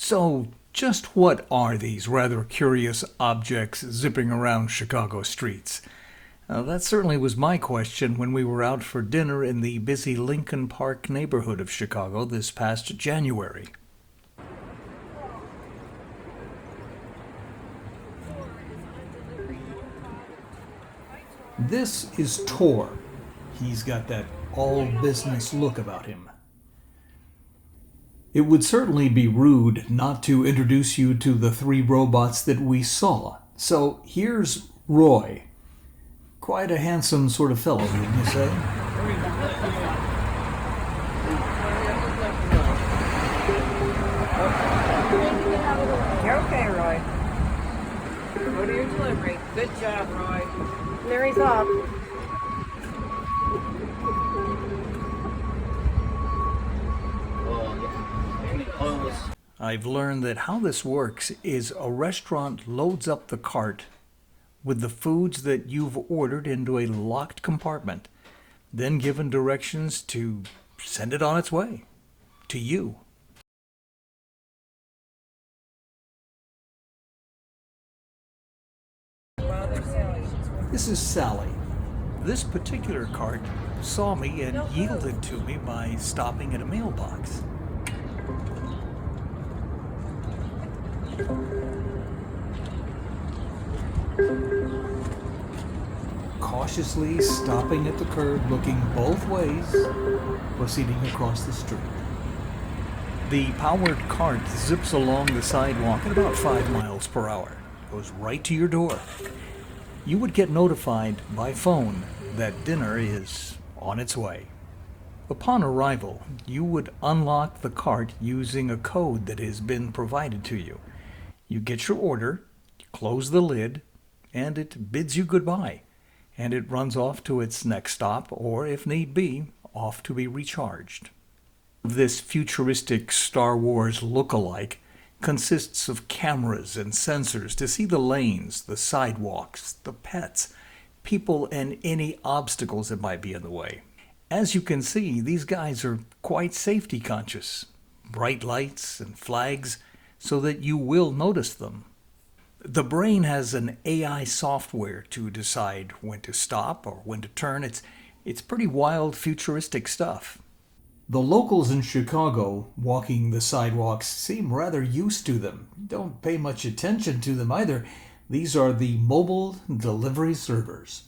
So, just what are these rather curious objects zipping around Chicago streets? That certainly was my question when we were out for dinner in the busy Lincoln Park neighborhood of Chicago this past January. This is Tor. He's got that all business look about him. It would certainly be rude not to introduce you to the three robots that we saw. So here's Roy. Quite a handsome sort of fellow, wouldn't you say? You're okay, Roy. Go to your delivery. Good job, Roy. Mary's off. I've learned that how this works is a restaurant loads up the cart with the foods that you've ordered into a locked compartment, then given directions to send it on its way to you. This is Sally. This particular cart saw me and yielded to me by stopping at a mailbox. Cautiously stopping at the curb, looking both ways, proceeding across the street. The powered cart zips along the sidewalk at about 5 miles per hour, goes right to your door. You would get notified by phone that dinner is on its way. Upon arrival, you would unlock the cart using a code that has been provided to you. You get your order, you close the lid, and it bids you goodbye, and it runs off to its next stop, or if need be, off to be recharged. This futuristic Star Wars look-alike consists of cameras and sensors to see the lanes, the sidewalks, the pets, people, and any obstacles that might be in the way. As you can see, these guys are quite safety conscious. Bright lights and flags so that you will notice them. The brain has an AI software to decide when to stop or when to turn. It's pretty wild, futuristic stuff. The locals in Chicago walking the sidewalks seem rather used to them. Don't pay much attention to them either. These are the mobile delivery servers.